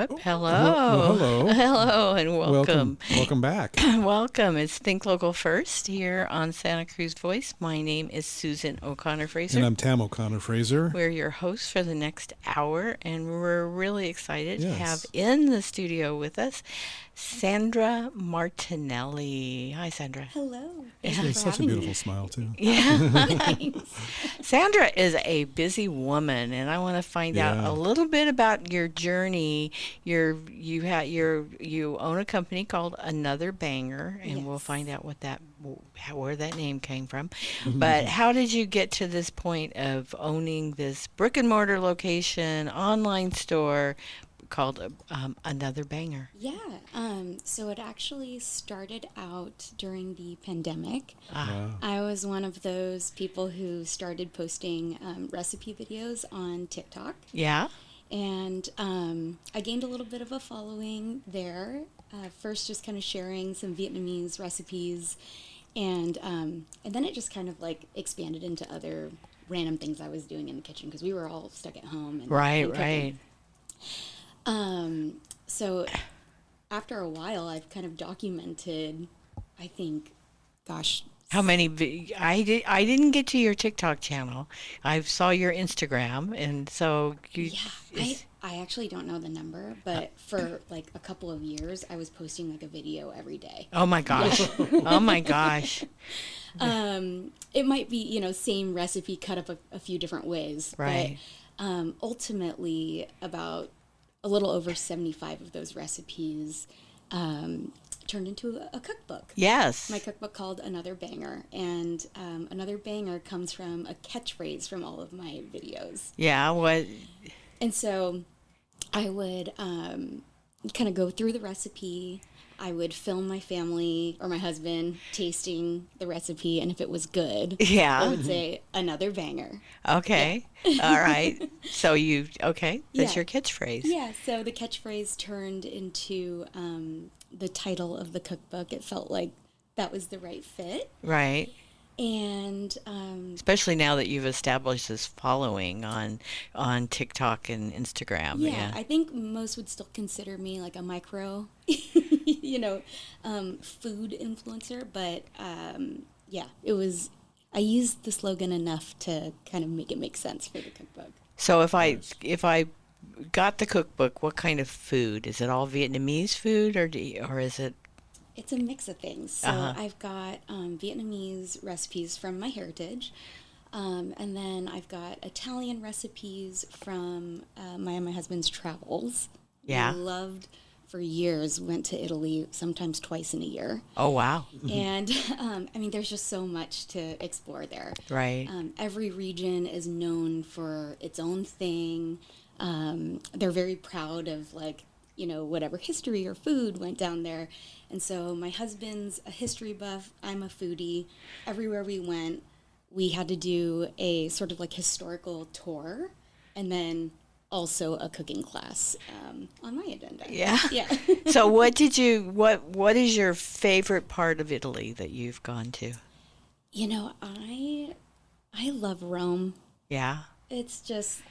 Whoop. Well, Hello. hello. Hello and welcome. Welcome back. Welcome. It's Think Local First here on Santa Cruz Voice. My name is Susan O'Connor And Fraser. I'm Tam O'Connor Fraser. We're your hosts for the next hour, and we're really excited to have Yes. in the studio with us Sandra Martinelli. Hi, Sandra. Hello. She Thank has you for such a having beautiful me. smile, too. Yeah. Thanks. Sandra is a busy woman, and I want to find out a Yeah. little bit about your journey. You own a company called Another Banger, and we'll Yes. find out where that name came from. But how did you get to this point of owning this brick and mortar location, online store called Another Banger? Yeah. So it actually started out during the pandemic. Wow. I was one of those people who started posting recipe videos on TikTok. Yeah. And I gained a little bit of a following there. First, just kind of sharing some Vietnamese recipes. And then it just kind of like expanded into other random things I was doing in the kitchen because we were all stuck at home. Right. and cooking. Right. So after a while, I've kind of documented, I think, gosh, How many? I didn't get to your TikTok channel. I saw your Instagram, and so you. yeah, I actually don't know the number, but for like a couple of years, I was posting like a video every day. Oh my gosh! Oh my gosh! It might be, same recipe cut up a few different ways. Right. But ultimately, about a little over 75 of those recipes turned into a cookbook. Yes. My cookbook called Another Banger. And Another Banger comes from a catchphrase from all of my videos. Yeah. What? And so I would kind of go through the recipe. I would film my family or my husband tasting the recipe, and if it was good, I Yeah. would say another banger. Okay. All right. So you. Okay. That's Yeah. your catchphrase. Yeah, so the catchphrase turned into the title of the cookbook. It felt like that was the right fit. Right. And Especially now that you've established this following on TikTok and Instagram. yeah, I think most would still consider me like a micro, food influencer. But yeah, I used the slogan enough to kind of make it make sense for the cookbook. So if I got the cookbook, what kind of food? Is it all Vietnamese food, or is it? It's a mix of things. So Uh-huh. I've got Vietnamese recipes from my heritage. And then I've got Italian recipes from my husband's travels. Yeah. We loved for years, went to Italy sometimes twice in a year. Oh wow. And I mean, there's just so much to explore there. Right. Every region is known for its own thing. They're very proud of whatever history or food went down there. And so my husband's a history buff. I'm a foodie. Everywhere we went, we had to do a sort of like historical tour and then also a cooking class on my agenda. Yeah. Yeah. So what is your favorite part of Italy that you've gone to? I love Rome. Yeah. It's just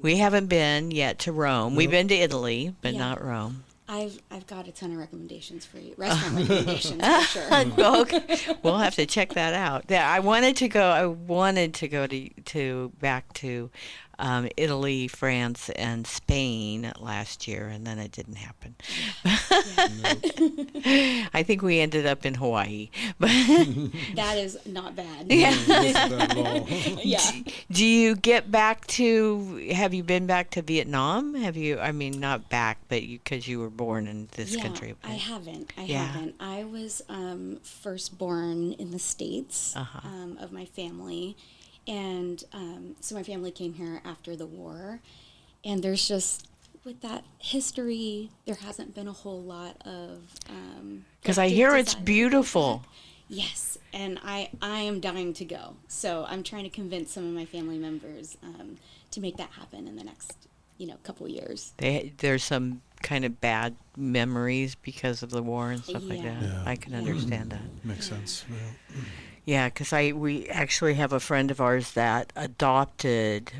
We haven't been yet to Rome. We've been to Italy, but Yeah. not Rome. I've got a ton of recommendations for you. Restaurant recommendations for sure. Okay. We'll have to check that out. Yeah, I wanted to go to back to Italy, France, and Spain last year, and then it didn't happen. I think we ended up in Hawaii. But That is not bad. Wasn't bad at all. Yeah. do you get back to? Have you been back to Vietnam? Have you? I mean, not back, but because you were born in this Yeah, country. I haven't. I Yeah. haven't. I was first born in the States Uh-huh. of my family. And so my family came here after the war. And there's just, with that history, there hasn't been a whole lot of. Because I hear it's beautiful. Yes. And I am dying to go. So I'm trying to convince some of my family members to make that happen in the next, couple years. There's some kind of bad memories because of the war and stuff like Yeah. that. Yeah. I can understand that. Makes sense. Yeah. Yeah, because we actually have a friend of ours that adopted,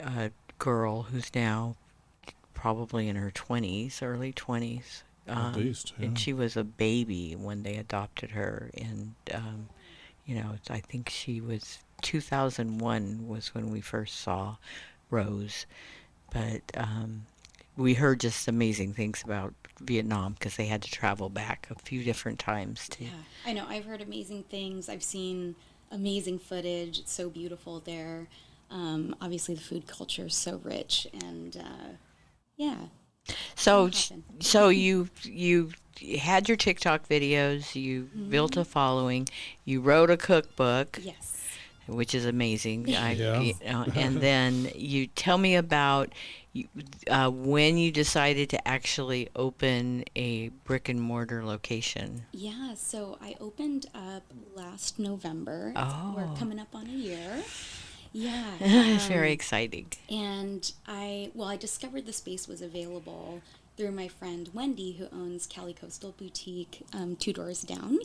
a girl who's now probably in her 20s, early 20s. At least, yeah. And she was a baby when they adopted her. And, I think she was 2001 was when we first saw Rose. But we heard just amazing things about Vietnam because they had to travel back a few different times too. Yeah, I know. I've heard amazing things. I've seen amazing footage. It's so beautiful there. Obviously, the food culture is so rich, and yeah. So, It'll happen. so you had your TikTok videos. You built a following. You wrote a cookbook, Yes. which is amazing. Yeah. And then you tell me about when you decided to actually open a brick and mortar location. Yeah, so I opened up last November. Oh. We're coming up on a year. Yeah. It's very exciting. And I discovered the space was available through my friend Wendy, who owns Cali Coastal Boutique, 2 doors down.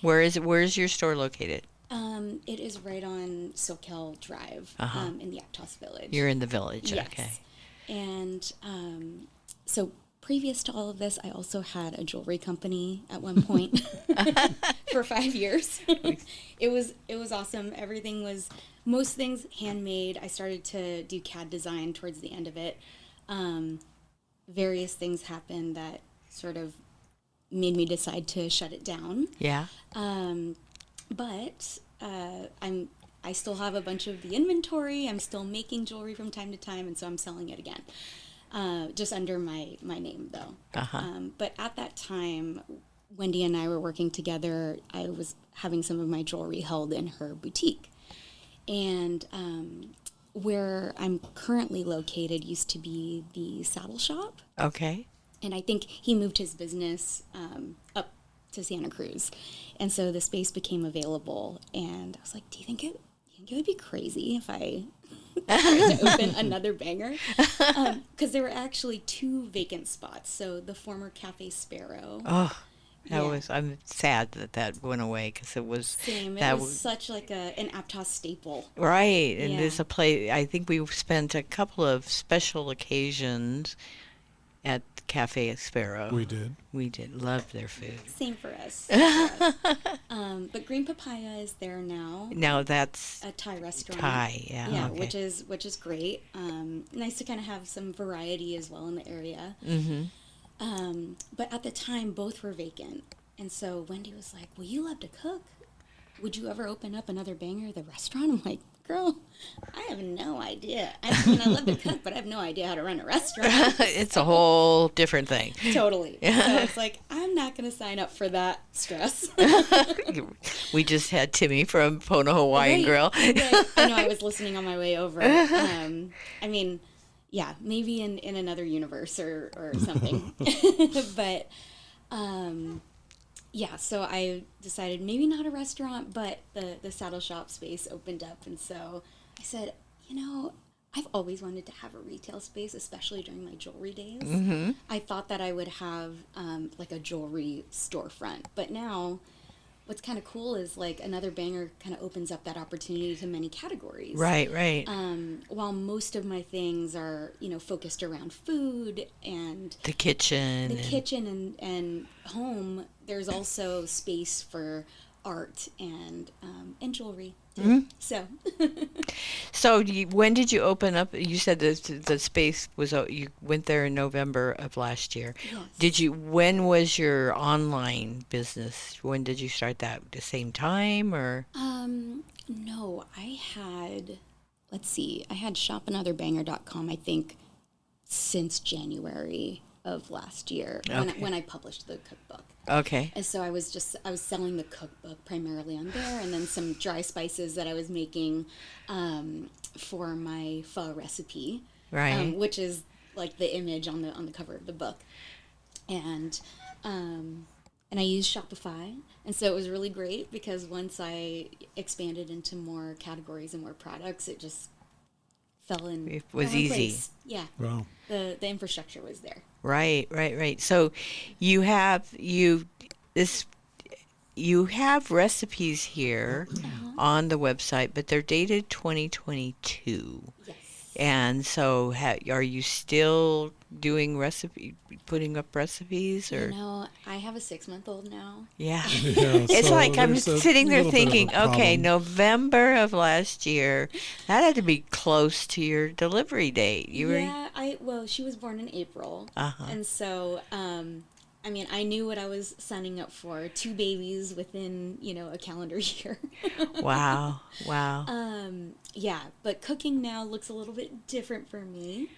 Where's your store located? It is right on Soquel Drive, in the Aptos Village. You're in the village. Yes. Okay. And so previous to all of this, I also had a jewelry company at one point for 5 years. It was awesome. Most things handmade. I started to do CAD design towards the end of it. Various things happened that sort of made me decide to shut it down. Yeah. But I still have a bunch of the inventory. I'm still making jewelry from time to time, and so I'm selling it again, just under my name though. But at that time, Wendy and I were working together. I was having some of my jewelry held in her boutique, and where I'm currently located used to be the saddle shop. Okay. And I think he moved his business up to Santa Cruz. And so the space became available. And I was like, do you think it would be crazy if I tried to open another banger? Because there were actually 2 vacant spots. So the former Cafe Sparrow. Oh, Yeah. I'm sad that went away because it was Same. that It was such like an Aptos staple. right. And Yeah. it's a place, I think we spent a couple of special occasions at Cafe Sparrow. We did. We did. Loved their food. Same for us. But Green Papaya is there now. Now that's A Thai restaurant. Thai. Yeah. Yeah, okay. which is great. Nice to kind of have some variety as well in the area. But at the time, both were vacant, and so Wendy was like, "Well, you love to cook. Would you ever open up another banger at the restaurant?" I'm like, "Girl, I have no idea. I love to cook, but I have no idea how to run a restaurant." It's a whole different thing. Totally. So it's like, I'm not going to sign up for that stress. We just had Timmy from Pono Hawaiian Right, Grill. right. I know, I was listening on my way over. I mean, yeah, maybe in another universe or something. But, yeah, so I decided maybe not a restaurant, but the saddle shop space opened up. And so I said, I've always wanted to have a retail space, especially during my jewelry days. I thought that I would have like a jewelry storefront. But now what's kind of cool is like another banger kind of opens up that opportunity to many categories. Right, right. While most of my things are, focused around food and The kitchen. the kitchen and home, there's also space for art and jewelry. So So when did you open up? You said the space was, you went there in November of last year. Yes. When was your online business? When did you start that? The same time or? no, I had shopanotherbbanger.com, I think, since January of last year Okay. when I published the cookbook. Okay. And so I was selling the cookbook primarily on there, and then some dry spices that I was making for my pho recipe, Right. which is like the image on the cover of the book, and I used Shopify, and so it was really great because once I expanded into more categories and more products, it just fell in. It was fell in easy. place. Yeah, Wow. the infrastructure was there. Right, right, right. So you have recipes here on the website, but they're dated 2022. Yes. And so are you still doing putting up recipes, or? You know, I have a 6-month-old now. Yeah. Yeah, It's so like I'm there's a sitting there little bit of a thinking, okay, problem. November of last year, that had to be close to your delivery date. You were, Yeah, well, she was born in April, uh-huh. and so I mean, I knew what I was signing up for. 2 babies within, a calendar year. Wow. Wow. Yeah, but cooking now looks a little bit different for me.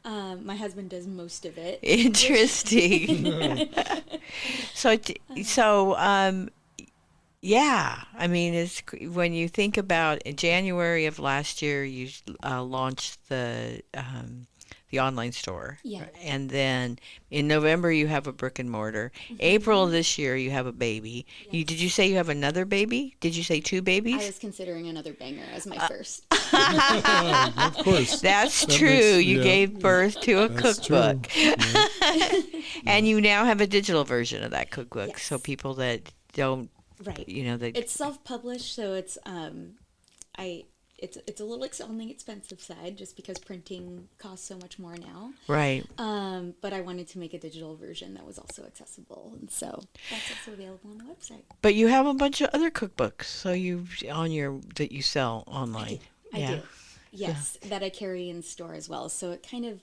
My husband does most of it. Interesting. So, yeah, I mean, it's when you think about in January of last year, you launched the online store, Yeah. and then in November you have a brick and mortar. April of this year you have a baby. Did you say you have another baby? Did you say 2 I babies? was considering another banger as my first. Of course. That's That true. makes- You yeah. gave birth to a That's cookbook, true. Yeah. and you now have a digital version of that cookbook. So Yes. people that don't, Right. that It's self-published, so it's it's a little on the expensive side just because printing costs so much more now. right. But I wanted to make a digital version that was also accessible, and so that's also available on the website. But you have a bunch of other cookbooks, so that you sell online. I do. Yes, that I carry in store as well. So it kind of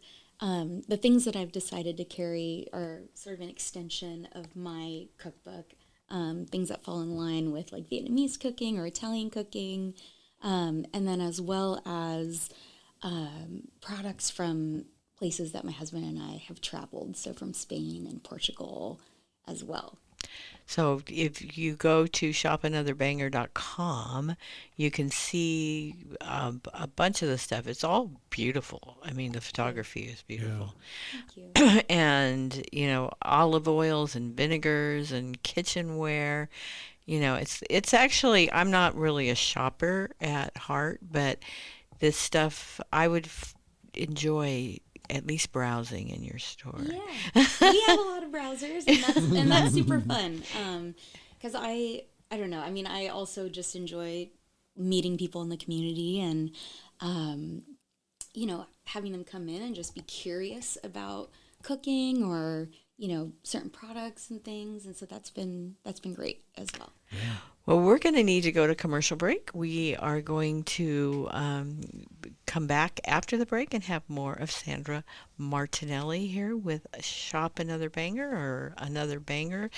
the things that I've decided to carry are sort of an extension of my cookbook. Things that fall in line with like Vietnamese cooking or Italian cooking, and then as well as products from places that my husband and I have traveled. So from Spain and Portugal as well. So if you go to shopanotherbanger.com, you can see a bunch of the stuff. It's all beautiful. I mean, the photography is beautiful. Thank you. And, olive oils and vinegars and kitchenware. It's actually, I'm not really a shopper at heart, but this stuff I would enjoy at least browsing in your store. Yeah, we have a lot of browsers, and that's super fun. Because I don't know. I mean, I also just enjoy meeting people in the community and having them come in and just be curious about cooking or certain products and things, and so that's been great as well. Well, we're going to need to go to commercial break. We are going to come back after the break and have more of Sandra Martinelli here with Shop Another Banger or Another Banger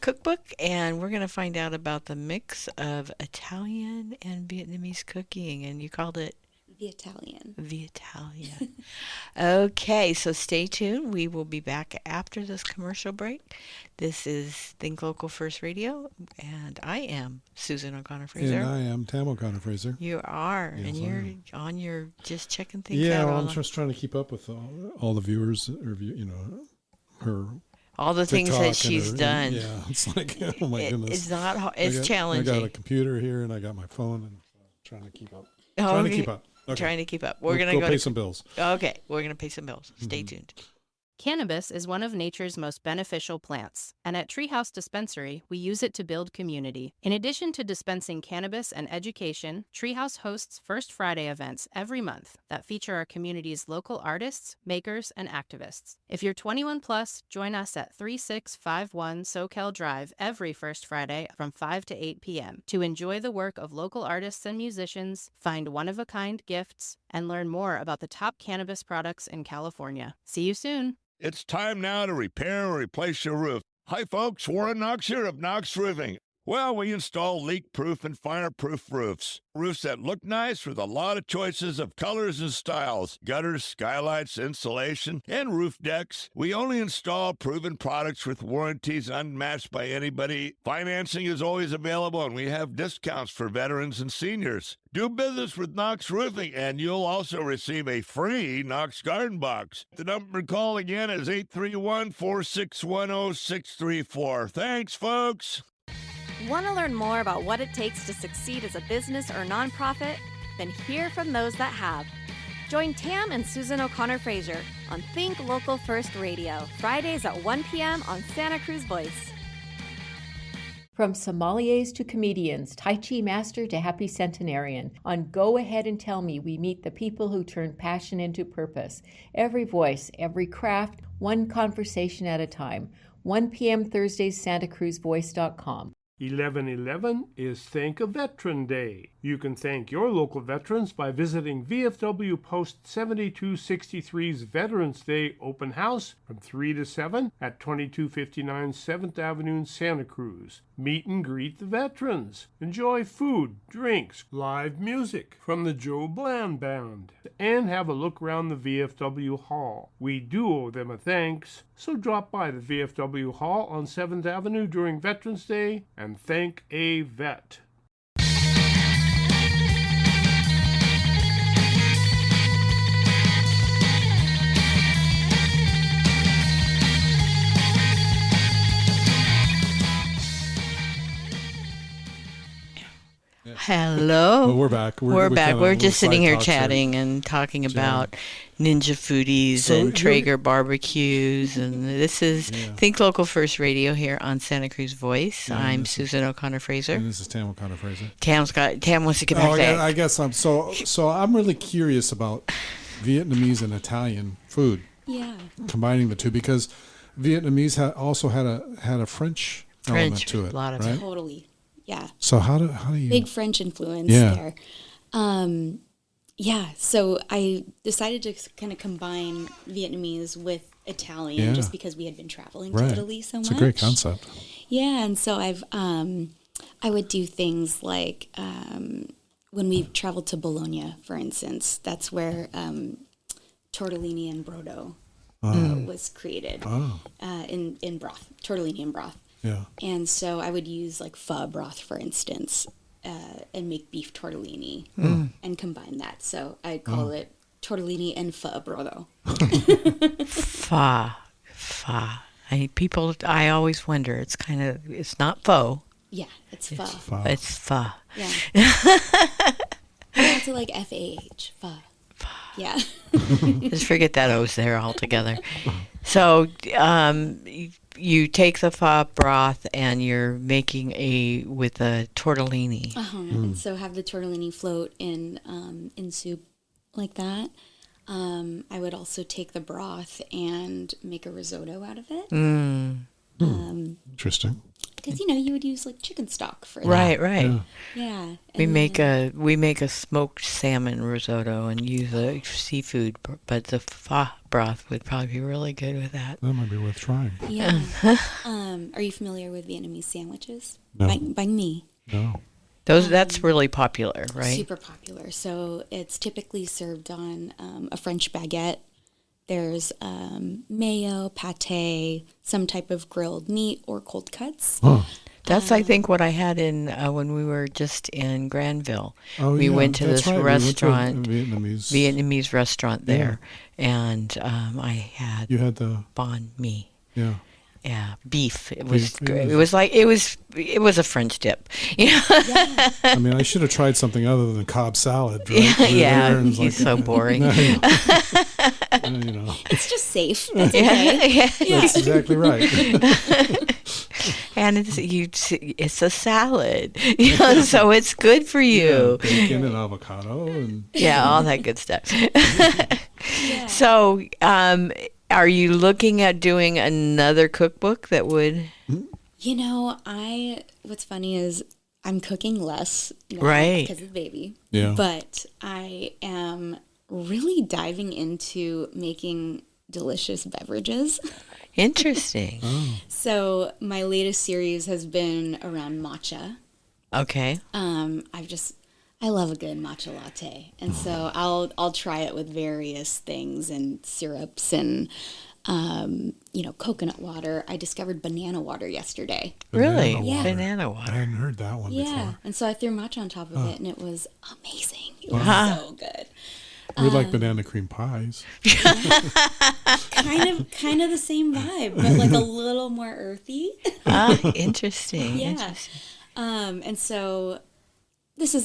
cookbook. And we're going to find out about the mix of Italian and Vietnamese cooking. And you called it? The Italian. The Italian. Okay, so stay tuned. We will be back after this commercial break. This is Think Local First Radio, and I am Susan O'Connor Fraser. And I am Tam O'Connor Fraser. You are, Yes, and I you're am. on your just checking things Yeah, out. well, I'm on just trying to keep up with all the viewers, or her all the things TikTok that and she's her- done. Yeah, it's like, oh my goodness. It's not. It's I got challenging. a computer here, and I got my phone, and trying to keep up. Oh, Trying to okay. keep up. Okay. Trying to keep up. We're We'll gonna go go pay to, some bills. Okay, we're gonna pay some bills. Stay tuned. Cannabis is one of nature's most beneficial plants, and at Treehouse Dispensary, we use it to build community. In addition to dispensing cannabis and education, Treehouse hosts First Friday events every month that feature our community's local artists, makers, and activists. If you're 21 plus, join us at 3651 Soquel Drive every First Friday from 5 to 8 p.m. to enjoy the work of local artists and musicians, find one-of-a-kind gifts, and learn more about the top cannabis products in California. See you soon! It's time now to repair or replace your roof. Hi, folks. Warren Knox here of Knox Roofing. Well, we install leak-proof and fire-proof roofs. Roofs that look nice with a lot of choices of colors and styles. Gutters, skylights, insulation, and roof decks. We only install proven products with warranties unmatched by anybody. Financing is always available, and we have discounts for veterans and seniors. Do business with Knox Roofing, and you'll also receive a free Knox Garden Box. The number to call again is 831-461-0634. Thanks, folks. Want to learn more about what it takes to succeed as a business or nonprofit? Then hear from those that have. Join Tam and Susan O'Connor Fraser on Think Local First Radio, Fridays at 1 p.m. on Santa Cruz Voice. From sommeliers to comedians, Tai Chi master to happy centenarian, on Go Ahead and Tell Me, we meet the people who turn passion into purpose. Every voice, every craft, one conversation at a time. 1 p.m. Thursdays, SantaCruzVoice.com. 11/11 is Thank a Veteran Day. You can thank your local veterans by visiting VFW Post 7263's Veterans Day Open House from 3 to 7 at 2259 7th Avenue in Santa Cruz. Meet and greet the veterans. Enjoy food, drinks, live music from the Joe Bland Band, and have a look around the VFW Hall. We do owe them a thanks, so drop by the VFW Hall on 7th Avenue during Veterans Day and thank a vet. Hello. Well, we're back. We're back. kinda We're little just sitting side here talks here. chatting and talking about ninja foodies So and you're- Traeger barbecues. And this is Think Local First Radio here on Santa Cruz Voice. Yeah, I'm this is- Susan O'Connor Fraser. And this is Tam O'Connor Fraser. Tam wants to get back Oh, there. I guess so I'm really curious about Vietnamese and Italian food, Yeah. combining the two, because Vietnamese also had a French element French, to it, a lot of right? Totally. Yeah. So how do you? Big French influence Yeah. there. Yeah. So I decided to kind of combine Vietnamese with Italian Yeah. just because we had been traveling Right. to Italy so much. It's a great concept. Yeah, and so I would do things like when we traveled to Bologna, for instance. That's where tortellini and brodo was created in broth, tortellini and broth. Yeah. And so I would use like pho broth, for instance, and make beef tortellini and combine that. So I call it tortellini and pho brodo. Fa. I always wonder. It's not pho. Yeah, it's pho. Pho. It's pho. Yeah. I have to like F-A-H, pho. Yeah. Just forget that O's there altogether. So you take the pho broth and you're making with a tortellini. And so have the tortellini float in soup like that. I would also take the broth and make a risotto out of it. Interesting. Because you would use like chicken stock for that. Right. Yeah. We and make then- a smoked salmon risotto and use a seafood, but the pho broth would probably be really good with that. That might be worth trying. Yeah. Are you familiar with Vietnamese sandwiches? No. Bánh mì. No. That's really popular, right? Super popular. So it's typically served on a French baguette. There's mayo, pate, some type of grilled meat or cold cuts. Oh. That's I think what I had in when we were just in Granville. Oh, We yeah, went to that's this right. We went to a restaurant, Vietnamese restaurant there, and I had You had the banh mi. yeah. Yeah, beef. It was Beef, good. yeah. It was a French dip. You know? I mean, I should have tried something other than Cobb salad. Right? Yeah, There, and it's he's so boring. you know, It's just safe. That's okay. Yeah. that's exactly right. And it's a salad, so it's good for you. Bacon and avocado and Yeah, all that good stuff. So, are you looking at doing another cookbook that would? What's funny is I'm cooking less now Right. because of the baby. Yeah. But I am really diving into making delicious beverages. Interesting. So my latest series has been around matcha. Okay. I love a good matcha latte, and so I'll try it with various things and syrups and coconut water. I discovered banana water yesterday. Really? Banana Yeah. Banana I water. hadn't heard that one Yeah, before. and so I threw matcha on top of it, and it was amazing. It was Wow. so good. We like banana cream pies. Kind of the same vibe, but like a little more earthy. Interesting. Yeah. Interesting. And so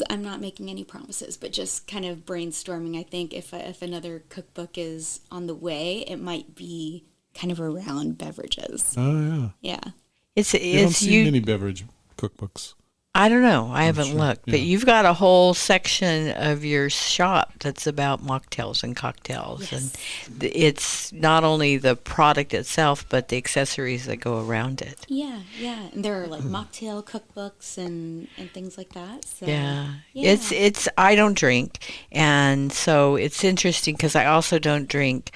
I'm not making any promises, but just kind of brainstorming. I think if another cookbook is on the way, it might be kind of around beverages. Oh yeah. Yeah. It's You don't see you. many beverage cookbooks? I don't know. I haven't sure, looked, but yeah. you've got a whole section of your shop that's about mocktails and cocktails, Yes. and it's not only the product itself, but the accessories that go around it. Yeah, yeah. And there are like mocktail cookbooks and things like that. So Yeah. yeah. It's I don't drink, and so it's interesting because I also don't drink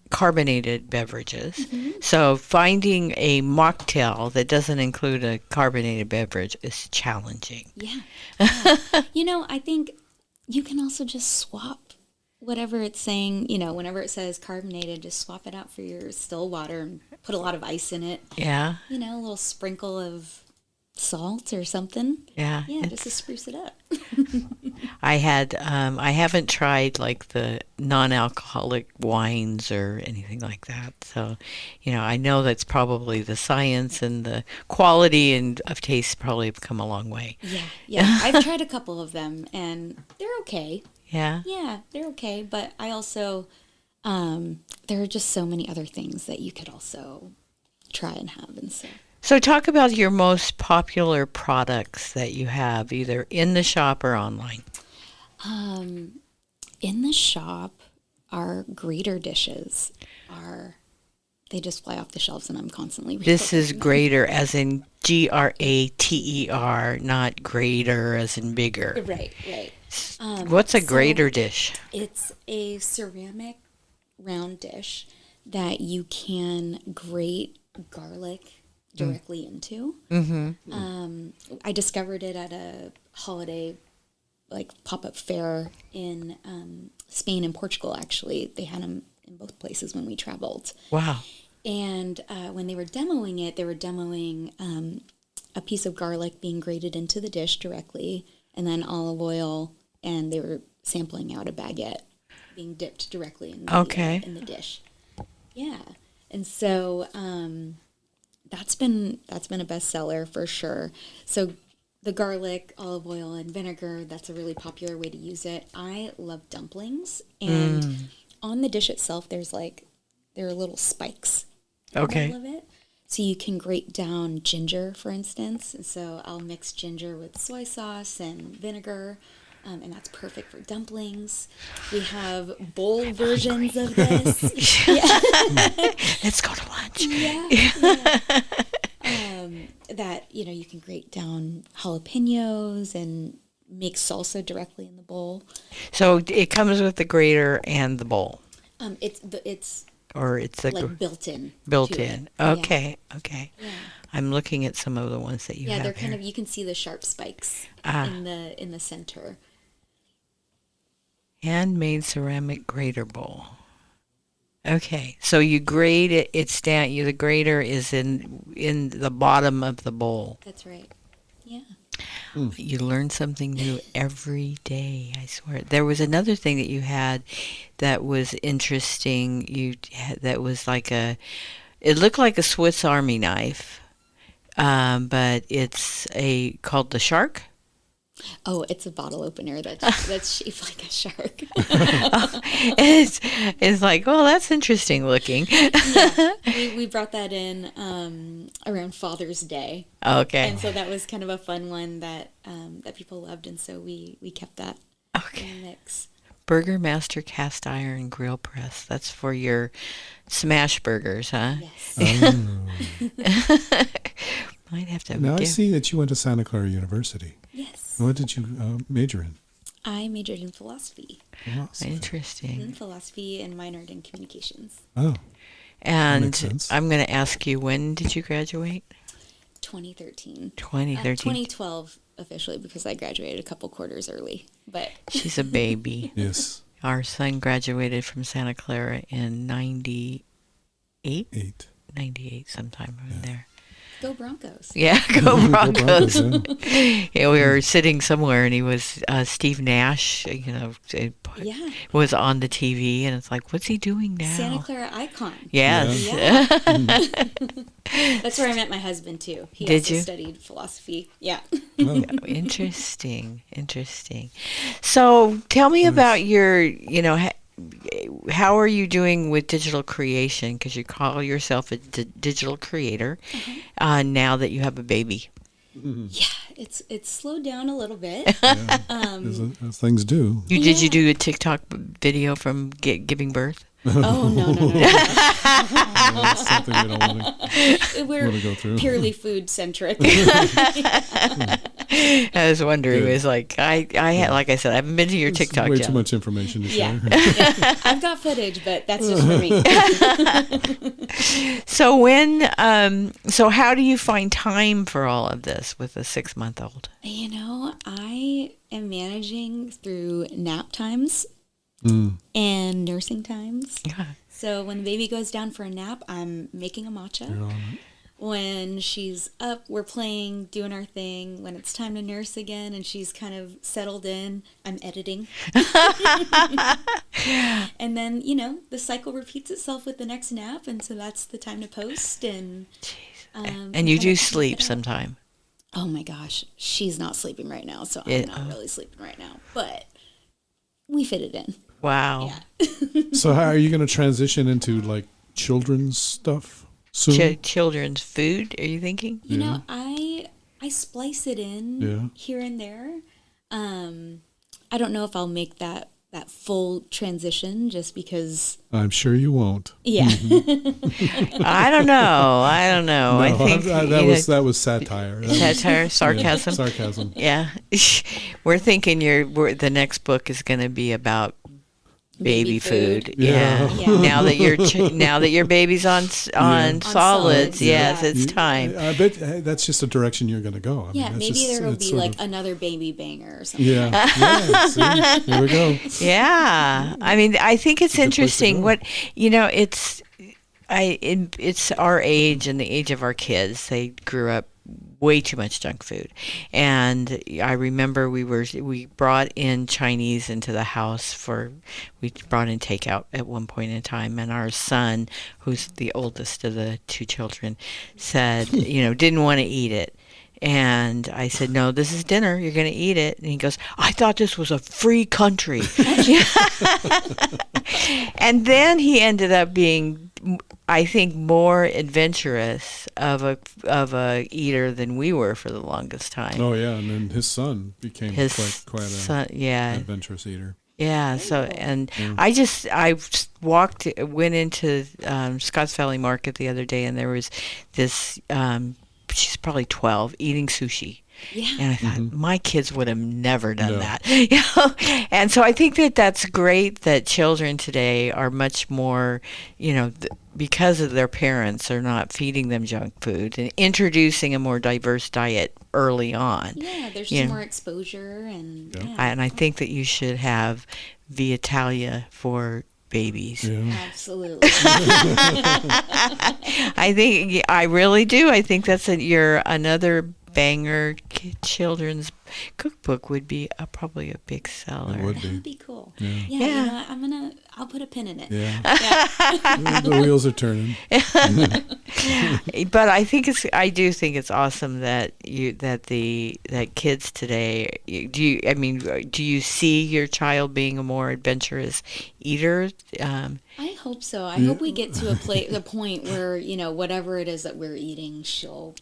carbonated beverages. So finding a mocktail that doesn't include a carbonated beverage is challenging. Yeah. Yeah. I think you can also just swap whatever it's saying, whenever it says carbonated, just swap it out for your still water and put a lot of ice in it. Yeah. A little sprinkle of salt or something. Yeah. Yeah, just to spruce it up. I haven't tried like the non-alcoholic wines or anything like that. So, I know that's probably the science and the quality and of taste probably have come a long way. Yeah. I've tried a couple of them and they're okay. Yeah. Yeah, they're okay. But I also, there are just so many other things that you could also try and have. And so. So talk about your most popular products that you have either in the shop or online. In the shop, our grater dishes they just fly off the shelves and I'm constantly This is refilling them. greater as in Grater, not greater as in bigger. Right. What's a so grater dish? It's a ceramic round dish that you can grate garlic directly into. I discovered it at a holiday pop-up fair in Spain and Portugal. Actually, they had them in both places when we traveled. Wow. And when they were demoing it, they were demoing a piece of garlic being grated into the dish directly, and then olive oil, and they were sampling out a baguette being dipped directly in in the dish. Yeah, and so that's been a bestseller for sure. So the garlic, olive oil, and vinegar, that's a really popular way to use it. I love dumplings, and on the dish itself, there are little spikes. Okay. I love it. So you can grate down ginger, for instance. And so I'll mix ginger with soy sauce and vinegar, and that's perfect for dumplings. We have bowl versions of this. Let's go to lunch. That you can grate down jalapenos and make salsa directly in the bowl. So it comes with the grater and the bowl, It's or it's a like built in. built to in. it. Okay. Yeah. I'm looking at some of the ones that you Yeah, have they're here. kind of, you can see the sharp spikes in the center. Handmade ceramic grater bowl. Okay, so you grate it. It's down. The grater is in the bottom of the bowl. That's right. Yeah. You learn something new every day. I swear. There was another thing that you had that was interesting. That was like it looked like a Swiss Army knife, but it's called the shark. Oh, it's a bottle opener that's shaped like a shark. It's like, well, that's interesting looking. Yeah, we brought that in around Father's Day, Okay. and so that was kind of a fun one that people loved, and so we kept that in the mix. Burger Master Cast Iron Grill Press. That's for your smash burgers, huh? Yes. Might have to. Now I see that you went to Santa Clara University. Yes. What did you major in? I majored in philosophy. Interesting. In philosophy and minored in communications. Oh, And makes sense. I'm going to ask you, when did you graduate? 2013. 2013. 2012 officially, because I graduated a couple quarters early. But She's a baby. yes. Our son graduated from Santa Clara in 98? 98, sometime around there. go Broncos. Yeah, go Broncos. Broncos, Yeah, we were sitting somewhere, and he was Steve Nash. Yeah. Was on the TV, and it's like, what's he doing now? Santa Clara icon. Yes. That's where I met my husband too. He Did also you? studied philosophy. Yeah. Interesting. So tell me about your, how are you doing with digital creation? Because you call yourself a digital creator now that you have a baby. Yeah, it's slowed down a little bit. As things do. Did you do a TikTok video from giving birth? Oh no. That's something we don't want to We're go through. purely food centric. I was wondering. Good. It was like I had, like I said, I haven't been to your It's TikTok way yet. too much information to share. Yeah. I've got footage, but that's just for me. So how do you find time for all of this with a 6-month-old? You know, I am managing through nap times and nursing times. Yeah. So when the baby goes down for a nap, I'm making a matcha. You're on it. When she's up, we're playing, doing our thing. When it's time to nurse again and she's kind of settled in, I'm editing. And then, you know, the cycle repeats itself with the next nap. And so that's the time to post. And And you kinda do wrap sleep it up. sometime. Oh my gosh, she's not sleeping right now, so Yeah. I'm not really sleeping right now. But we fit it in. Wow. Yeah. So how are you going to transition into like children's stuff soon? Children's food, are you thinking? You know, I splice it in Yeah. here and there. I don't know if I'll make that full transition just because. I'm sure you won't. Yeah. I don't know. No, I think that was satire. That was- satire, sarcasm. Yeah, sarcasm. Yeah. We're thinking the next book is going to be about baby Baby food. food. Yeah. Yeah. Yeah. Now that your baby's on solids, solids, yes, yeah. it's time. I bet that's just the direction you're going to go. I Yeah, mean, that's maybe just- there will it's be sort like of- another baby banger or something. Yeah. See? Here we go. Yeah. I mean, I think it's It's a good place to interesting go. it's our age and the age of our kids. They grew up way too much junk food. And I remember we brought in Chinese into the house we brought in takeout at one point in time, and our son, who's the oldest of the two children, said, didn't want to eat it. And I said, no, this is dinner. You're going to eat it. And he goes, I thought this was a free country. And then he ended up being, I think, more adventurous of a eater than we were for the longest time. Oh yeah, and then his son became quite a son, yeah. adventurous eater. Yeah. So, and I went into Scotts Valley Market the other day, and there was this, she's probably 12, eating sushi. Yeah. And I thought, my kids would have never done No. that. And so I think that's great that children today are much more, because of their parents are not feeding them junk food and introducing a more diverse diet early on. Yeah, there's Yeah. just more exposure and Yeah. And I think that you should have Vitalia for babies. Yeah. Absolutely. I really do. I think that's you're another banger children's cookbook would be probably a big seller. It would That be. would be cool. Yeah. Yeah, Yeah. you know, I'll put a pin in it. Yeah. Yeah. The wheels are turning. But I do think it's awesome that kids today. Do you see your child being a more adventurous eater? I hope so. I hope we get to a point where, whatever it is that we're eating, she'll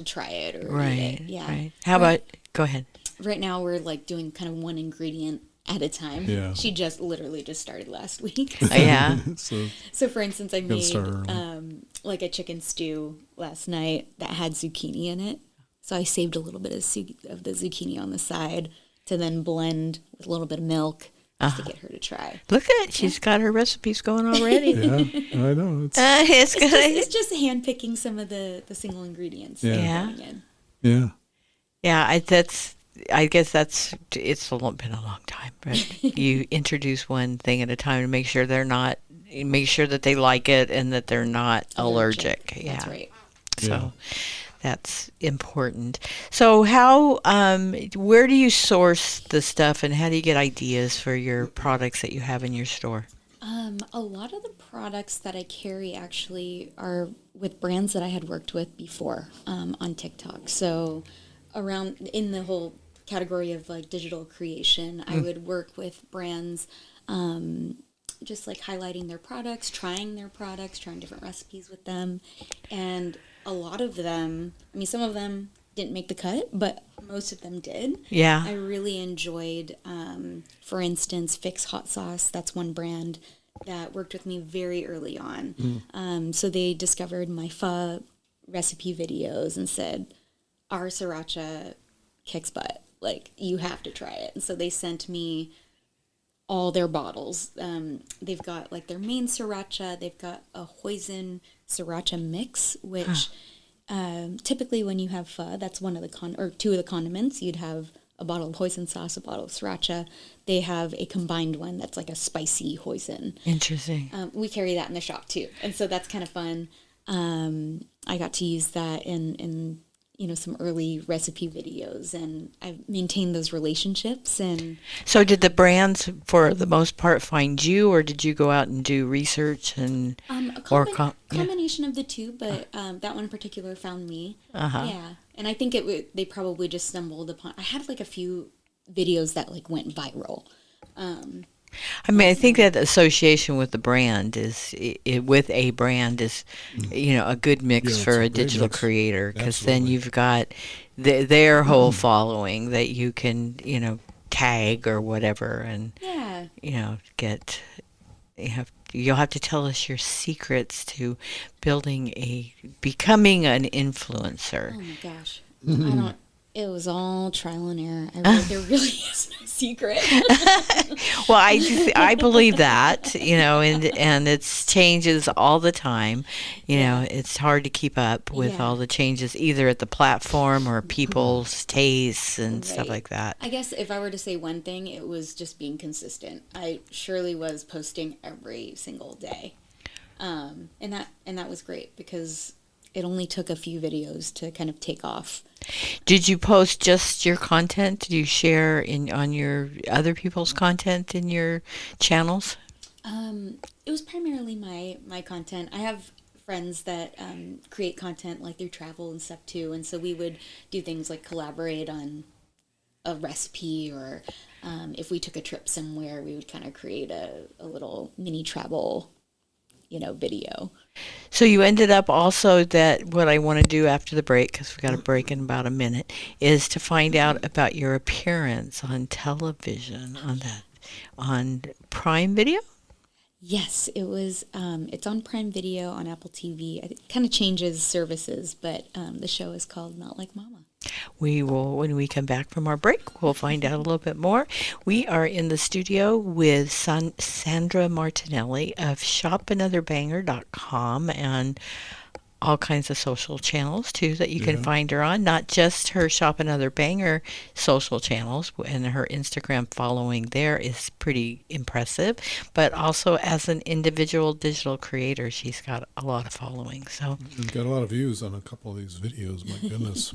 try it or eat Right. it. Yeah. Right. How about? Go ahead. Right now we're like doing kind of one ingredient at a time. Yeah. She literally just started last week. Yeah. So for instance, I made start early. like a chicken stew last night that had zucchini in it. So I saved a little bit of the zucchini on the side to then blend with a little bit of milk just to get her to try. Look at it. She's got her recipes going already. Yeah, I know. It's It's just hand picking some of the single ingredients. that are Yeah. going in. yeah. Yeah, I guess it's been a long time, but you introduce one thing at a time to make sure that they like it and that they're not allergic. Yeah. That's right. So that's important. So where do you source the stuff, and how do you get ideas for your products that you have in your store? A lot of the products that I carry actually are with brands that I had worked with before on TikTok. So around in the whole category of like digital creation, I would work with brands just like highlighting their products, trying different recipes with them. And a lot of them, I mean, some of them didn't make the cut, but most of them did. Yeah. I really enjoyed, for instance, Fix Hot Sauce. That's one brand that worked with me very early on. So they discovered my pho recipe videos and said, our sriracha kicks butt. Like, you have to try it. And so they sent me all their bottles. They've got like their main sriracha. They've got a hoisin sriracha mix, which typically when you have pho, that's one of the two of the condiments. You'd have a bottle of hoisin sauce, a bottle of sriracha. They have a combined one that's like a spicy hoisin. Interesting. We carry that in the shop too, and so that's kind of fun. I got to use that in some early recipe videos, and I've maintained those relationships. And So did the brands, for the most part, find you, or did you go out and do research and combination of the two, but that one in particular found me. Yeah, and I think they probably just stumbled upon. I had like a few videos that like went viral. I mean, I think that association with the brand is with a brand is, a good mix for a digital creator, because then you've got their whole following that you can, tag or whatever, and you'll have to tell us your secrets to becoming an influencer. Oh my gosh, I don't. It was all trial and error. There really is no secret. Well, I believe that, and it changes all the time. It's hard to keep up with all the changes, either at the platform or people's tastes and stuff like that. I guess if I were to say one thing, it was just being consistent. I surely was posting every single day, and that was great, because it only took a few videos to kind of take off. Did you post just your content? Did you share on your other people's content in your channels? It was primarily my content. I have friends that create content like through travel and stuff too, and so we would do things like collaborate on a recipe, or if we took a trip somewhere, we would kind of create a little mini travel video. So you ended up also, that what I want to do after the break, because we've got a break in about a minute, is to find out about your appearance on television on Prime Video? Yes, it was. It's on Prime Video on Apple TV. It kind of changes services, but the show is called Not Like Mama. We will, when we come back from our break, we'll find out a little bit more. We are in the studio with Sandra Martinelli of shopanotherbangr.com and all kinds of social channels too that you can find her on. Not just her Shop Another Bangr social channels, and her Instagram following there is pretty impressive, but also as an individual digital creator, she's got a lot of following. So You've got a lot of views on a couple of these videos. My goodness.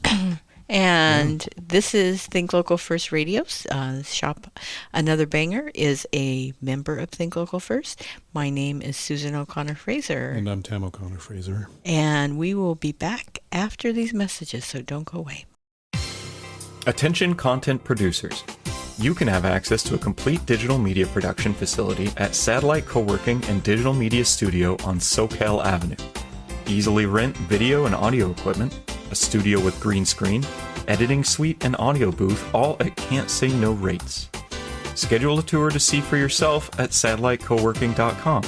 And this is Think Local First Radio. Shop Another Bangr is a member of Think Local First. My name is Susan O'Connor Fraser. And I'm Tam O'Connor Fraser. And we will be back after these messages, so don't go away. Attention content producers. You can have access to a complete digital media production facility at Satellite Co-working and Digital Media Studio on Soquel Avenue. Easily rent video and audio equipment, a studio with green screen, editing suite, and audio booth, all at can't say no rates. Schedule a tour to see for yourself at satellitecoworking.com.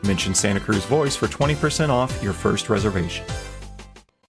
Mention Santa Cruz Voice for 20% off your first reservation.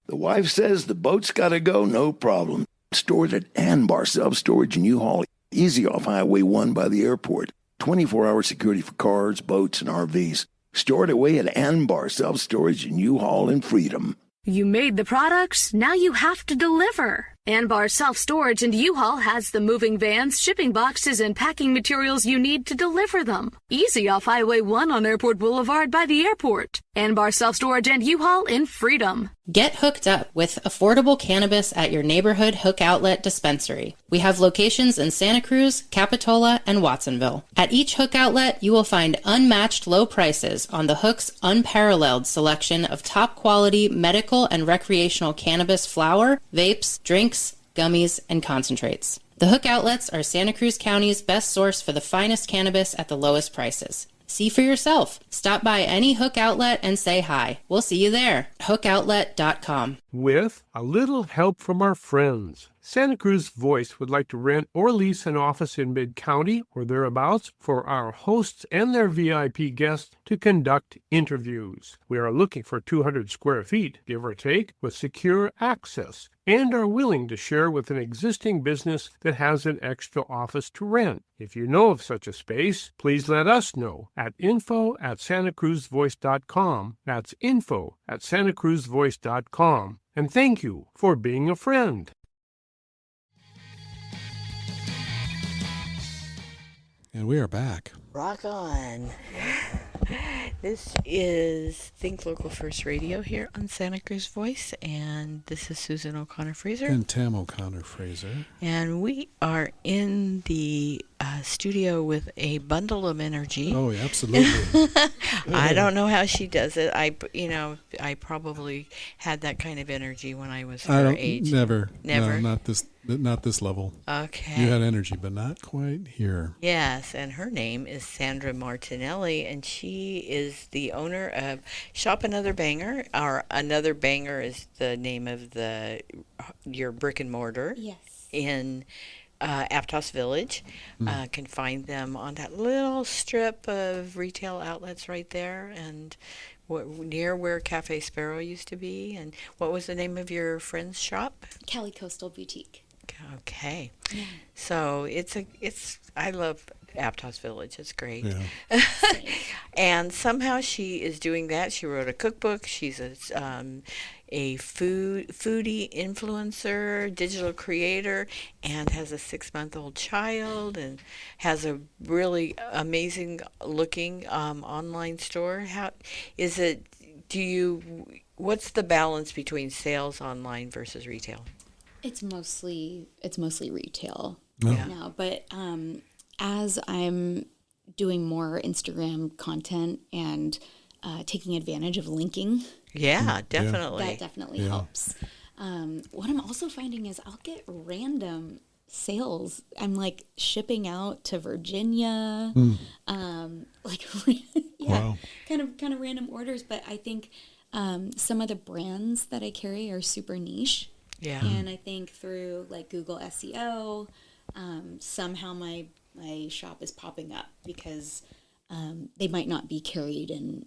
The wife says the boat's got to go, no problem. Stored at Anbar Self-Storage in U-Haul, easy off Highway 1 by the airport. 24-hour security for cars, boats, and RVs. Stored away at Anbar Self-Storage in U-Haul in Freedom. You made the products, now you have to deliver. Anbar Self-Storage and U-Haul has the moving vans, shipping boxes, and packing materials you need to deliver them. Easy off Highway 1 on Airport Boulevard by the airport. Anbar Self-Storage and U-Haul in Freedom. Get hooked up with affordable cannabis at your neighborhood Hook Outlet dispensary. We have locations in Santa Cruz, Capitola, and Watsonville. At each Hook Outlet, you will find unmatched low prices on the Hook's unparalleled selection of top quality medical and recreational cannabis flower, vapes, drinks, gummies, and concentrates. The Hook Outlets are Santa Cruz County's best source for the finest cannabis at the lowest prices. See for yourself. Stop by any Hook outlet and say hi. We'll see you there. HookOutlet.com. With a little help from our friends, Santa Cruz Voice would like to rent or lease an office in Mid-County or thereabouts for our hosts and their VIP guests to conduct interviews. We are looking for 200 square feet, give or take, with secure access, and are willing to share with an existing business that has an extra office to rent. If you know of such a space, please let us know at info@santacruzvoice.com. That's info@santacruzvoice.com. And thank you for being a friend. And we are back. Rock on. This is Think Local First Radio here on Santa Cruz Voice, and this is Susan O'Connor Fraser. And Tam O'Connor Fraser. And we are in the studio with a bundle of energy. Oh, yeah, absolutely. I don't know how she does it. I probably had that kind of energy when I was her age. Never. Never? No, not this level. Okay. You had energy, but not quite here. Yes, and her name is Sandra Martinelli, and she is the owner of Shop Another Banger. Or Another Banger is the name of your brick and mortar. Yes. In Aptos Village. Can find them on that little strip of retail outlets right there, and near where Cafe Sparrow used to be. And what was the name of your friend's shop? Cali Coastal Boutique. Okay. Yeah. So I love Aptos Village. It's great. Yeah. And somehow she is doing that. She wrote a cookbook. She's a foodie influencer, digital creator, and has a 6-month-old child, and has a really amazing looking online store. How is it? What's the balance between sales online versus retail? It's mostly retail Yeah. now, but as I'm doing more Instagram content and taking advantage of linking, Yeah, definitely. that definitely helps. What I'm also finding is I'll get random sales. I'm like shipping out to Virginia, Wow. kind of random orders. But I think some of the brands that I carry are super niche. Yeah. And I think through like Google SEO, somehow my shop is popping up because they might not be carried in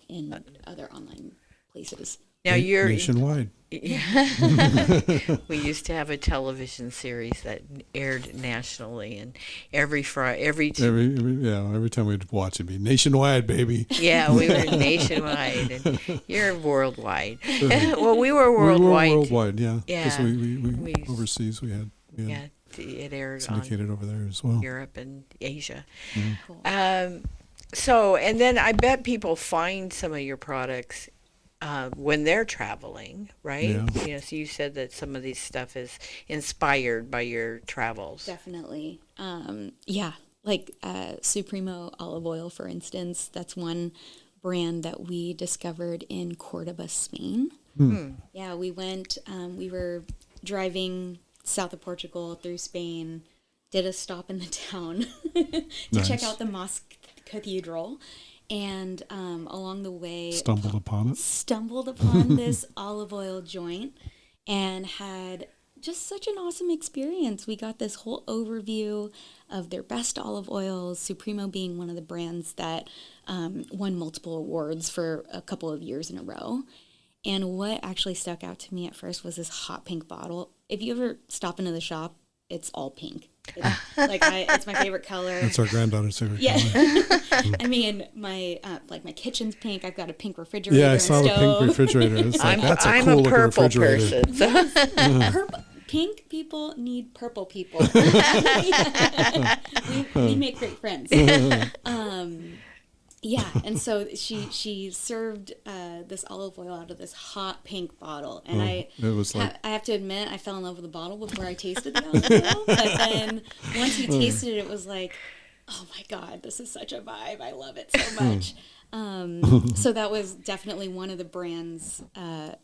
other online places. Now you're nationwide. We used to have a television series that aired nationally, and every Every time we'd watch it, be nationwide, baby. Yeah, we were nationwide, and you're worldwide. Well, we were worldwide. We were worldwide, yeah. Yeah. Because we overseas, we had it aired syndicated on over there as well. Europe and Asia. Cool. So, and then I bet people find some of your products when they're traveling, right? Yeah. So you said that some of this stuff is inspired by your travels. Definitely. Like Supremo olive oil, for instance. That's one brand that we discovered in Cordoba, Spain. Yeah, we went, we were driving south of Portugal through Spain, did a stop in the town to check out the mosque cathedral. And along the way, stumbled upon this olive oil joint and had just such an awesome experience. We got this whole overview of their best olive oils, Supremo being one of the brands that won multiple awards for a couple of years in a row. And what actually stuck out to me at first was this hot pink bottle. If you ever stop into the shop, it's all pink. It's my favorite color. That's our granddaughter's favorite color. I mean, my kitchen's pink. I've got a pink refrigerator. Yeah, I saw the pink refrigerator. It's like, that's a cool looking refrigerator. Person. So. Pink people need purple people. we make great friends. Yeah, and so she served this olive oil out of this hot pink bottle, and I have to admit I fell in love with the bottle before I tasted the olive oil. But then once you tasted it, it was like, oh my God, this is such a vibe. I love it so much. So that was definitely one of the brands.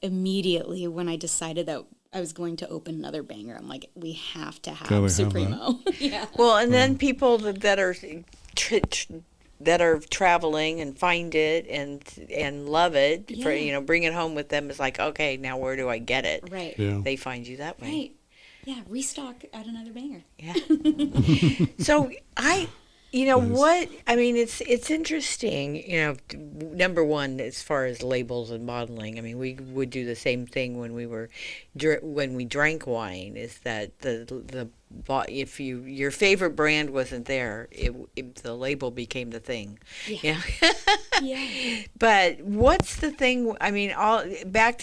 Immediately when I decided that I was going to open another banger, I'm like, we have to have Supremo. Yeah. Well, and then people that are that are traveling and find it and love it for bring it home with them is like, okay, now where do I get it? Right. Yeah. They find you that way. Right. Yeah, restock at another banger. Yeah. So it's interesting, number one, as far as labels and bottling, I mean, we would do the same thing when we drank wine, is that if your favorite brand wasn't there, the label became the thing. Yeah. Yeah. But what's the thing, I mean,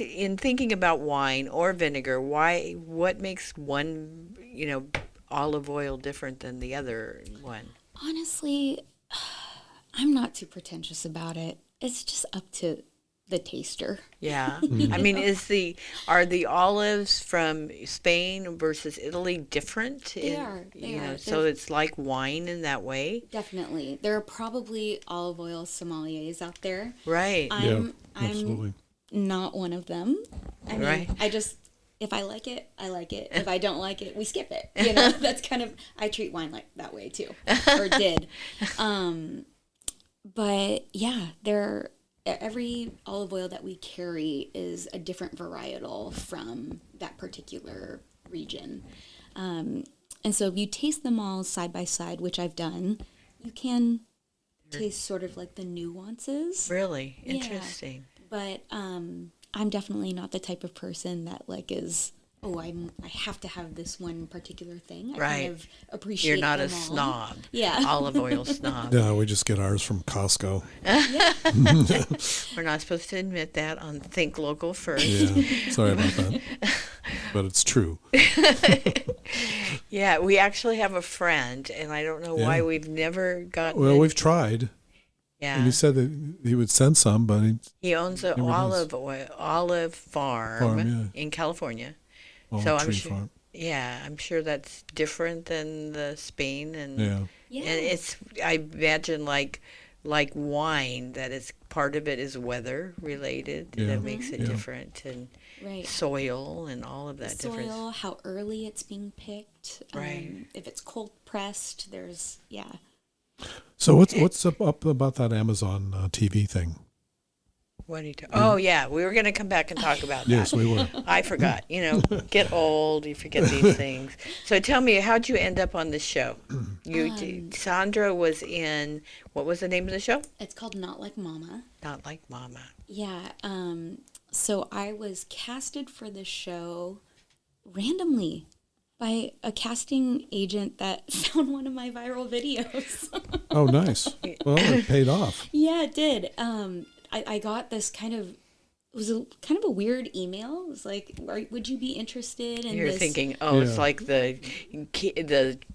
in thinking about wine or vinegar, what makes one, olive oil different than the other one? Honestly, I'm not too pretentious about it. It's just up to the taster. Yeah. I mean, are the olives from Spain versus Italy different? They are. So it's like wine in that way? Definitely. There are probably olive oil sommeliers out there. Right. Absolutely. I'm not one of them. I mean, Right. if I like it, I like it. If I don't like it, we skip it. That's kind of, I treat wine like that way too, or did. But yeah, every olive oil that we carry is a different varietal from that particular region. And so if you taste them all side by side, which I've done, you can taste sort of like the nuances. Really? Yeah. Interesting. But I'm definitely not the type of person that I have to have this one particular thing. I kind of appreciate You're not a them all. snob. Yeah. Olive oil snob. No, we just get ours from Costco. We're not supposed to admit that on Think Local First. Yeah, sorry about that. But it's true. Yeah, we actually have a friend, and I don't know why Yeah. we've never gotten Well, we've tried. Yeah. And he said that he would send some, but He owns an never olive farm yeah. in California. Olive tree sure. farm. Yeah, I'm sure that's different than the Spain and Yeah. and it's, I imagine, like wine, that it's part of it is weather related Yeah. that makes it Yeah. different, and Right. soil and all of that difference. Soil, how early it's being picked. Right. If it's cold pressed, So what's up about that Amazon TV thing? What do you Oh yeah, we were going to come back and talk about that. Yes, we were. I forgot. Get old, you forget these things. So tell me, how'd you end up on this show? Sandra was in, what was the name of the show? It's called Not Like Mama. Not Like Mama. Yeah. So I was casted for the show randomly by a casting agent that found one of my viral videos. Oh, nice. Well, it paid off. Yeah, it did. I got this kind of a weird email. It was like, would you be interested in You're this? thinking, it's like the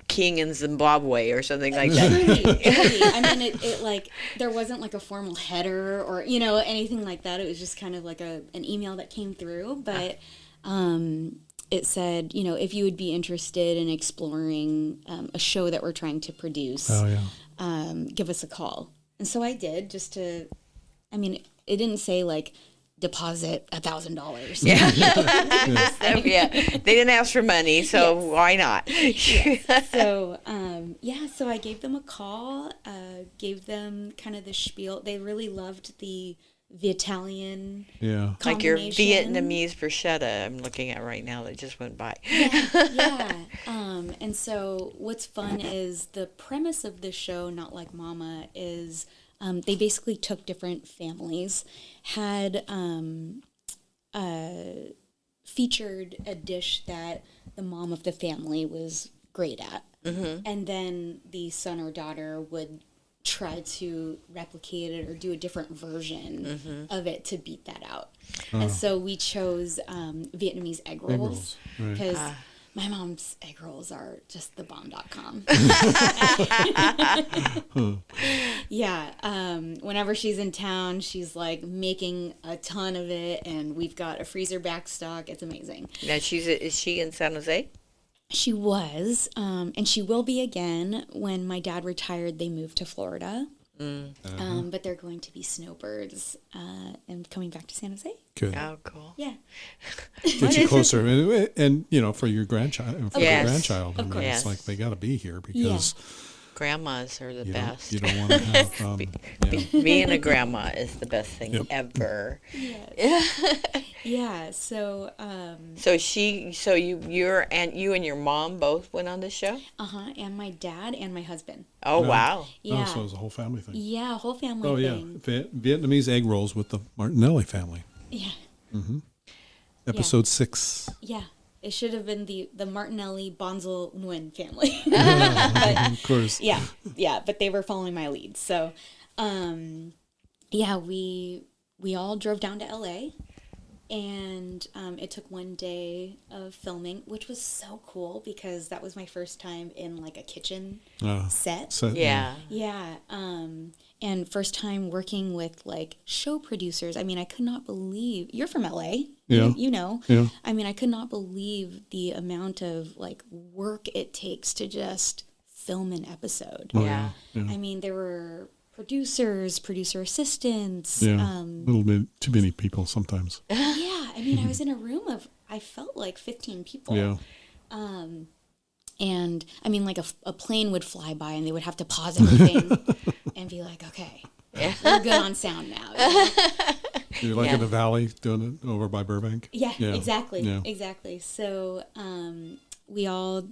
king in Zimbabwe or something like that. Truly. I mean, it like, there wasn't like a formal header or, anything like that. It was just kind of like an email that came through. But it said, if you would be interested in exploring a show that we're trying to produce, give us a call. And so I did, it didn't say like deposit $1,000. Yeah. Yeah. They didn't ask for money, so why not? So, so I gave them a call, gave them kind of the spiel. They really loved the Italian like your combination. Vietnamese bruschetta I'm looking at right now that just went by. Yeah. And so what's fun is the premise of the show, Not Like Mama, is they basically took different families, had featured a dish that the mom of the family was great at. Mm-hmm. And then the son or daughter would try to replicate it or do a different version of it to beat that out. And so we chose Vietnamese egg rolls because my mom's egg rolls are just thebomb.com. Yeah. Whenever she's in town, she's like making a ton of it, and we've got a freezer back stock. It's amazing. Now is she in San Jose? She was, and she will be again. When my dad retired, they moved to Florida. But they're going to be snowbirds and coming back to San Jose. Good. Oh, cool. Yeah. Get you closer. And for your grandchild, Yes. grandchild, I mean, Yes. it's like they got to be here because Grandmas are the You best. don't want to have. Being a grandma is the best thing Yep. ever. Yes. Yeah. So. So you and your mom both went on the show? And my dad and my husband. Oh, wow. Yeah. Oh, so it's a whole family thing. Yeah, whole family Oh yeah, thing. Vietnamese egg rolls with the Martinelli family. Yeah. Episode 6. Yeah. It should have been the Martinelli Bonzel Nguyen family. Of course. Yeah, but they were following my lead. So, we all drove down to LA, and it took one day of filming, which was so cool because that was my first time in like a kitchen set. Yeah. Yeah. And first time working with like show producers. I mean, I could not believe you're from LA. Yeah. You know. Yeah. I mean, I could not believe the amount of like work it takes to just film an episode. Oh, Yeah. I mean, there were producers, producer assistants. Yeah. A little bit too many people sometimes. Yeah. I mean, I was in a room of, I felt like 15 people. Yeah. And I mean, like a plane would fly by and they would have to pause everything and be like, okay, we're good on sound now. You know? You're like in the valley doing it over by Burbank. Yeah, Yeah. exactly. Yeah. Exactly. So we all,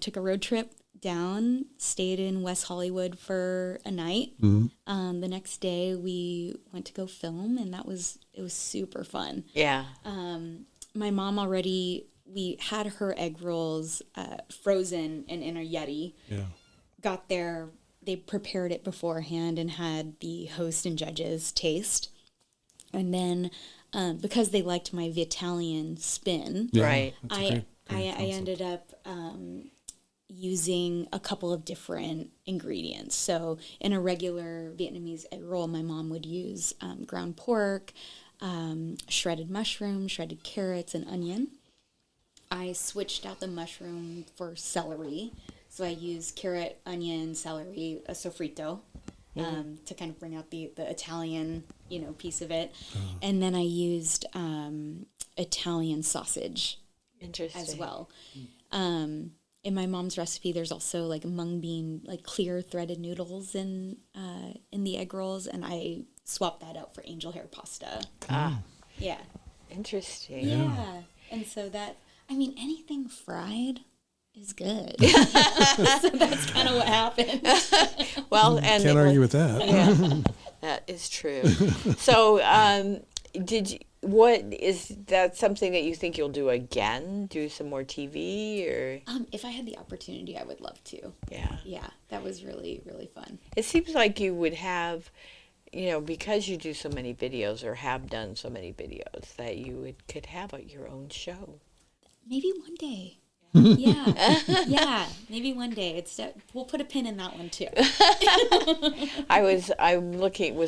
took a road trip down, stayed in West Hollywood for a night. Mm-hmm. The next day we went to go film, and it was super fun. Yeah. My mom we had her egg rolls frozen and in a Yeti. Yeah. Got there, they prepared it beforehand and had the host and judges taste. And then because they liked my Vitalian spin, Yeah, Right. that's a I great concept. ended up using a couple of different ingredients. So in a regular Vietnamese egg roll, my mom would use ground pork, shredded mushroom, shredded carrots, and onion. I switched out the mushroom for celery. So I used carrot, onion, celery, a sofrito to kind of bring out the Italian, piece of it. And then I used Italian sausage Interesting. as well. In my mom's recipe, there's also like mung bean, like clear threaded noodles in the egg rolls, and I swapped that out for angel hair pasta. Yeah. Interesting. Yeah. And so anything fried is good. So that's kind of what happened. Well, and Can't argue with that. Yeah, that is true. So, what is that something that you think you'll do again? Do some more TV or? If I had the opportunity, I would love to. Yeah. Yeah, that was really, really fun. It seems like you would have, because you do so many videos or have done so many videos, that you could have your own show. Maybe one day. Yeah, maybe one day. We'll put a pin in that one too. I was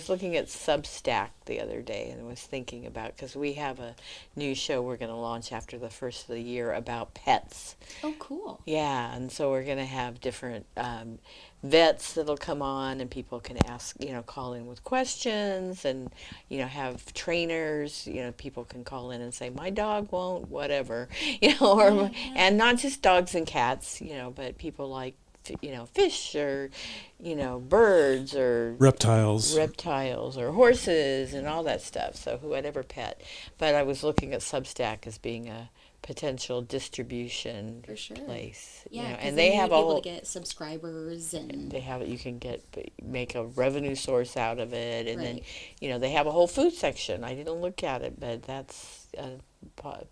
looking at Substack the other day and was thinking about, because we have a new show we're going to launch after the first of the year about pets. Oh, cool. Yeah, and so we're going to have different vets that'll come on, and people can ask, call in with questions, and have trainers. People can call in and say, my dog won't, whatever, and not just dogs and cats, but people like fish or birds or Reptiles. or horses and all that stuff. So whatever pet. But I was looking at Substack as being a potential distribution For sure. place. Yeah, and they have be a able whole. to get subscribers and They have it. You can make a revenue source out of it, and Right. then they have a whole food section. I didn't look at it, but that's a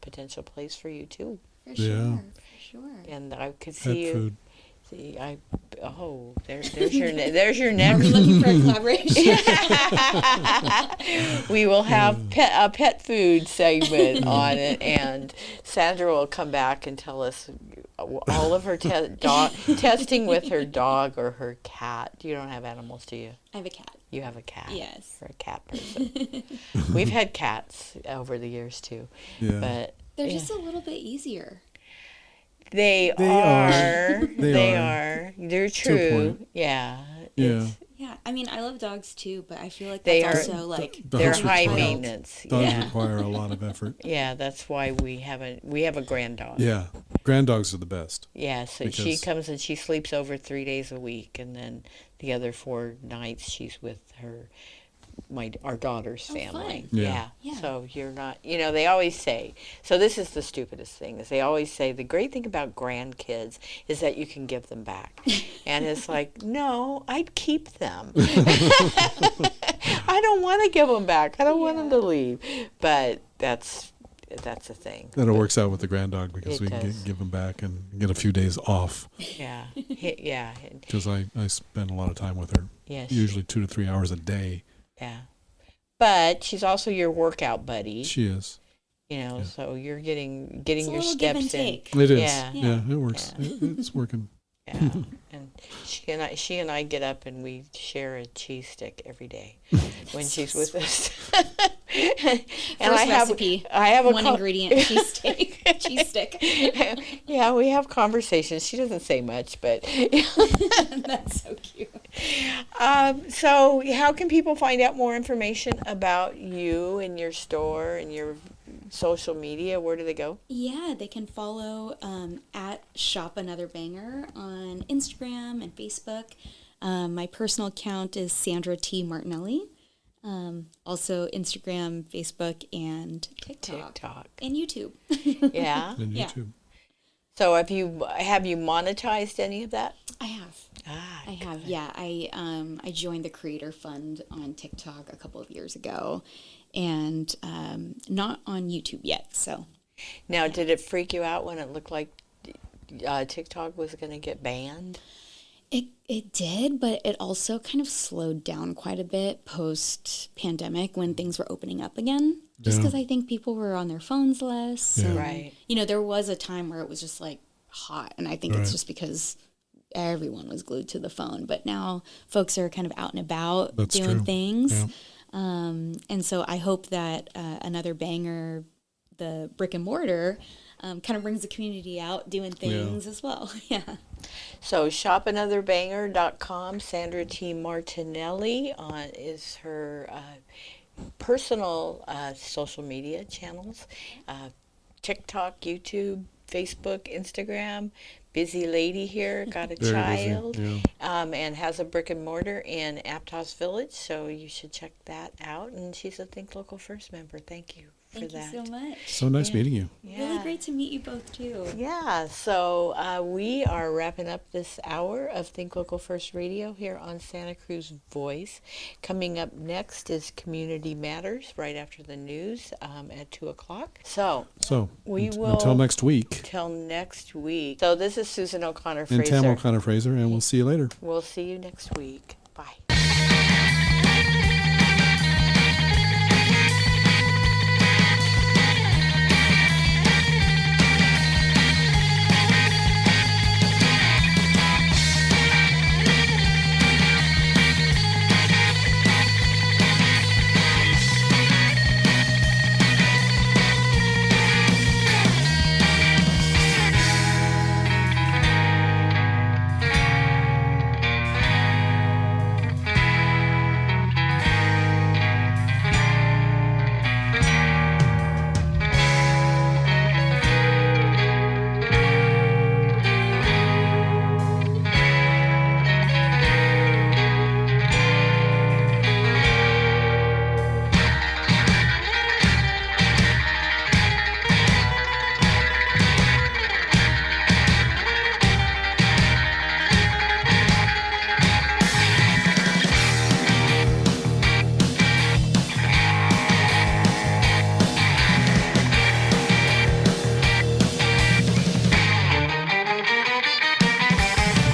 potential place for you too. for sure, Yeah. for sure. And I could Pet see you. food. See, there's your Are next. we looking for a collaboration? We will have a pet food segment on it, and Sandra will come back and tell us all of her testing with her dog or her cat. You don't have animals, do you? I have a cat. You have a cat. Yes. You're a cat person. We've had cats over the years too, Yeah. but They're just a little bit easier. they They are. are. They are. They're To a true. point. Yeah. Yeah. It's- Yeah, I mean, I love dogs too, but I feel like They that's are- also like The They're dogs high require- maintenance. Dogs Yeah. require a lot of effort. Yeah, that's why we have a grand dog. Yeah. Grand dogs are the best. Yeah, so she Because- comes and she sleeps over 3 days a week, and then the other 4 nights she's with our daughter's family. fun. Yeah. Yeah. So you're not, they always say, so this is the stupidest thing, is they always say the great thing about grandkids is that you can give them back. And it's like, no, I'd keep them. I don't want to give them back. I don't want them to leave. But that's a thing. Then it works out with the grand dog because It we can does. give them back and get a few days off. Yeah. Yeah. Because I spend a lot of time with her. Yes. Usually 2 to 3 hours a day. Yeah. But she's also your workout buddy. She is. So you're getting It's a your little give and steps in. take. It is. Yeah. Yeah, it works. Yeah. It's working. Yeah, and she and I get up and we share a cheese stick every day when she's with us. And First recipe. I have a one ingredient cheese stick. Yeah, we have conversations. She doesn't say much, but That's so cute. so how can people find out more information about you and your store and your social media? Where do they go? Yeah, they can follow at Shop Another Banger on Instagram and Facebook. My personal account is Sandra T. Martinelli. Also Instagram, Facebook, and TikTok. And YouTube. Yeah. And Yeah. YouTube. So have you monetized any of that? I have. Ah, I have, yeah. I joined the Creator Fund on TikTok a couple of years ago, and not on YouTube yet. So, Now, did it freak you out when it looked like TikTok was going to get banned? it did, but it also kind of slowed down quite a bit post pandemic when things were opening up again. Just Yeah. because I think people were on their phones less. Yeah. And, Right. there was a time where it was just like hot, and I think Right. it's just because everyone was glued to the phone. But now folks are kind of out and about That's doing true. things. Yeah. And so I hope that Another Banger, the brick and mortar, kind of brings the community out doing things as well. Yeah. So shopanotherbangers.com. Sandra T. Martinelli is her personal social media channels. TikTok, YouTube, Facebook, Instagram. Busy lady here, got a Very busy, child, yeah. and has a brick and mortar in Aptos Village, so you should check that out. And she's a Think Local First member. Thank you for Thank that. you so much. So nice meeting you. Really great to meet you both too. Yeah, so we are wrapping up this hour of Think Local First Radio here on Santa Cruz Voice. Coming up next is Community Matters right after the news at 2 o'clock. So we will until next week. Till next week. So this is Susan O'Connor And Fraser. Tam O'Connor Fraser, and we'll see you later. We'll see you next week.